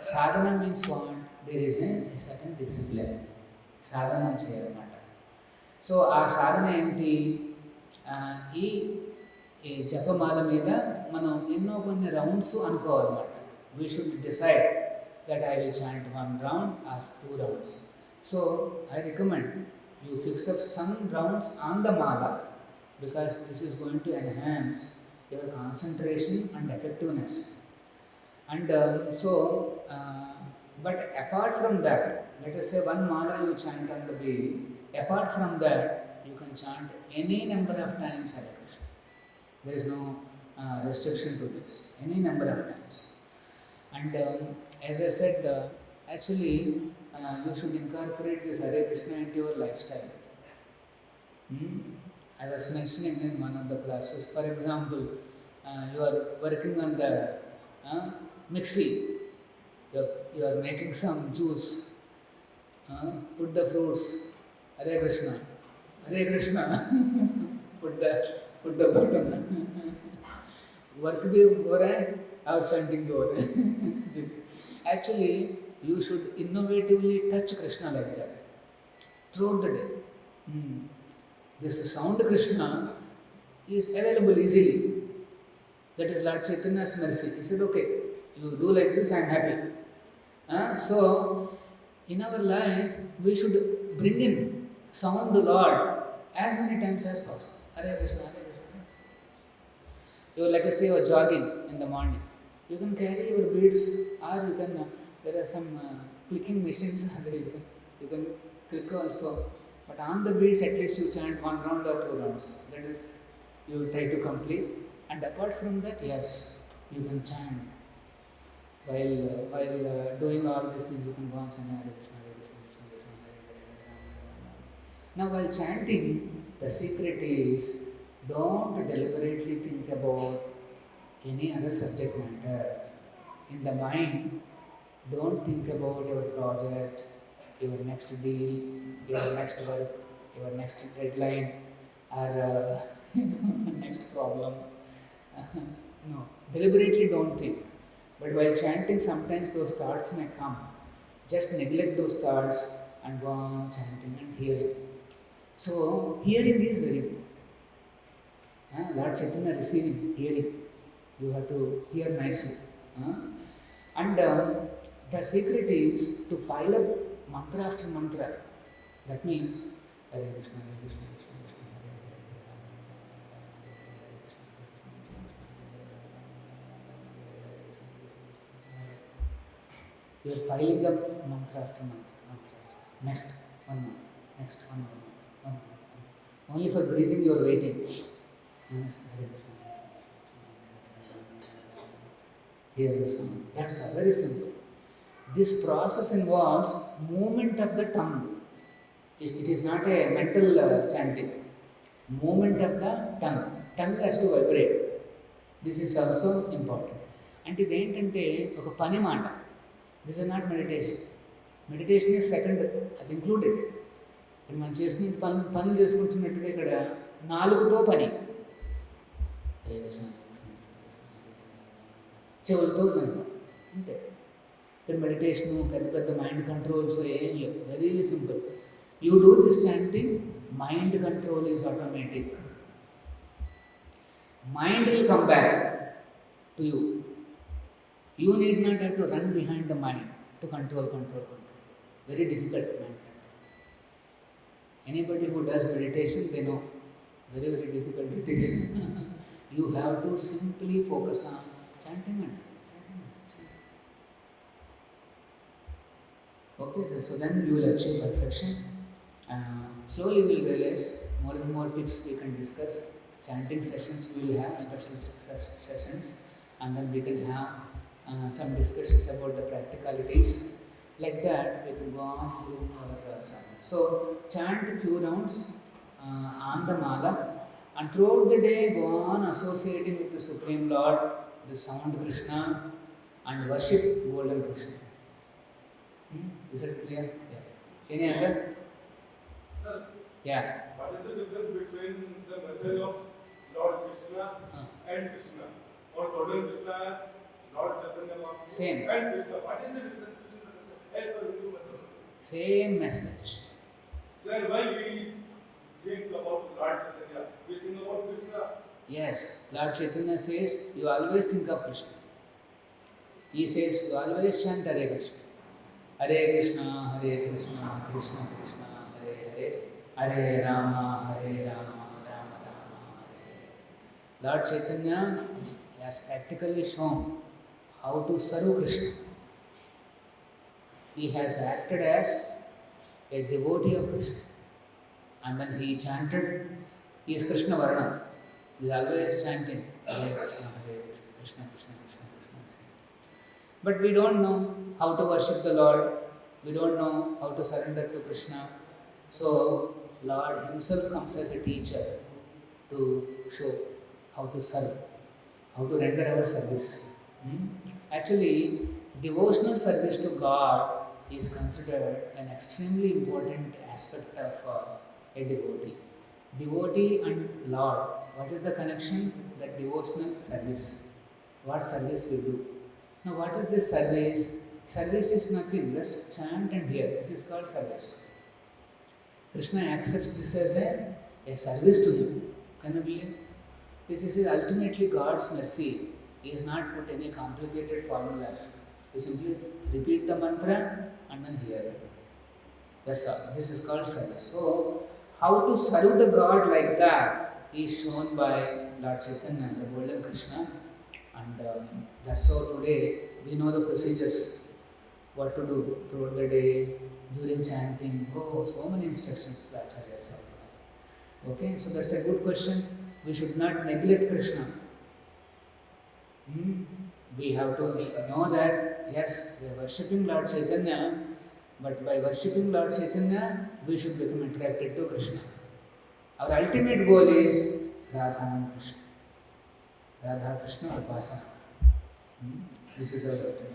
Sadhana means what? There is a certain discipline. Sadhana cheyalannata. So ఆ సాధన ఏంటి? ఈ జపమాల మీద మనం ఎన్నో కొన్ని rounds అనుకోవాలన్నమాట. We should decide that I will chant 1 round or 2 rounds. So I recommend you fix up some rounds on the mala, because this is going to enhance your concentration and effectiveness. And but apart from that, let us say 1 mala you chant on the way. Apart from that, you can chant any number of times Hare Krishna. There is no restriction to this. Any number of times. And as I said, actually you should incorporate this Hare Krishna into your lifestyle. I was mentioning in one of the classes, for example, you are working on the mixie, you are making some juice, put the fruits, Hare Krishna, Hare Krishna, put the button. Work bhi ho raha hai aur chanting bhi ho raha hai. Actually, you should innovatively touch Krishna like that throughout the day. This sound Krishna is available easily. That is Lord Chaitanya's mercy. He said, okay, you do like this, I am happy. So, in our life, we should bring in sound Lord as many times as possible. Hare Krishna, Hare Krishna. Let us say you are jogging in the morning. You can carry your beads, or you can, there are some clicking machines, you can click also. But on the beats, at least you chant 1 round or 2 rounds. That is, you try to complete. And apart from that, yes, you can chant While doing all these things, you can go on saying Hare Krishna, Hare Krishna, Krishna Krishna, Hare Hare, Hare Rama, Rama Rama. Now, while chanting, the secret is don't deliberately think about any other subject matter. In the mind, don't think about your project, your next deal, your next work, your next deadline, or next problem. No, deliberately don't think. But while chanting, sometimes those thoughts may come. Just neglect those thoughts and go on chanting and hearing. So, hearing is very important. Lord Chaitanya receiving, hearing. You have to hear nicely. And the secret is to pile up mantra after mantra. That means Hare Krishna, Hare Krishna, Krishna Krishna, Hare Hare, Hare Rama, Rama, Rama, Hare Hare, Krishna Krishna, Hare Hare, Hare Krishna, Hare Hare, Hare Rama, Rama, Rama, Hare Hare, Hare Rama, Rama, Rama, Hare Hare. You are piling up mantra after mantra, mantra after next 1 month, next 1 more month, 1 month. Only for breathing you are waiting. Hare Krishna. Here's the sound. That's all, very simple. This process involves movement of the tongue. It is not a mental chanting. Movement of the tongue. Tongue has to vibrate. This is also important. అంటే ఇదేంటంటే ఒక పని మాట. This is not meditation. Meditation is second, అది included. ఇప్పుడు మనం చేస్తున్న పనులు చేసుకుంటున్నట్టుగా ఇక్కడ నాలుగుతో పని, చెవులతో వినడం అంతే. ఇక్కడ మెడిటేషను పెద్ద పెద్ద మైండ్ కంట్రోల్స్ ఏం లేవు, very simple. You do this chanting, mind control is automatic. Mind will come back to you. You need not have to run behind the mind to control. Very difficult mind control. Anybody who does meditation, they know very, very difficult it is. You have to simply focus on chanting and chanting. Okay, so then you will achieve perfection. Slowly we will realize more and more tips we can discuss. Chanting sessions we will have, special sessions, and then we can have some discussions about the practicalities. Like that we can go on doing our sadhana. So chant a few rounds on the mala, and throughout the day go on associating with the Supreme Lord, the sound Krishna, and worship golden Krishna. Is it clear? Yes. Any other? Sir, yeah. what is the difference between the message of Lord Krishna and Krishna, or Golden Krishna, Lord Chaitanya Mahaprabhu Same. and Krishna? What is the difference between the message as per Hindu method? Same message. Then why we think about Lord Chaitanya? We think about Krishna. Yes, Lord Chaitanya says you always think of Krishna. He says you always chant Hare Krishna. Hare Krishna, Hare Krishna, Krishna Krishna, Hare Hare, Hare Rama, Hare Rama, Rama Rama, Hare Hare. Lord Chaitanya has practically shown how to serve Krishna. He has acted as a devotee of Krishna. And when he chanted, he is Krishna Varna. He is always chanting Hare Krishna, Hare Krishna, Krishna Krishna, Krishna Krishna. But we don't know how to worship the Lord. We don't know how to surrender to Krishna. So Lord himself comes as a teacher to show how to serve, how to render our service. Actually, devotional service to God is considered an extremely important aspect of a devotee. Devotee and Lord, what is the connection? That devotional service. What service we do? Now, what is this service? Service is nothing, just chant and hear. This is called service. Krishna accepts this as a service to him. Can you believe? This is ultimately God's mercy. He has not put any complicated formulas. You simply repeat the mantra and then hear it. That's all. This is called service. So, how to serve the God like that is shown by Lord Chaitanya, the golden Krishna. And that's how today we know the procedures. What to do throughout the day, during chanting. Oh, so many instructions that are yes. Okay, so that's a good question. We should not neglect Krishna. We have to know that, yes, we are worshipping Lord Chaitanya, but by worshipping Lord Chaitanya, we should become attracted to Krishna. Our ultimate goal is Radha and Krishna. Radha Krishna Upasana. This is our ultimate.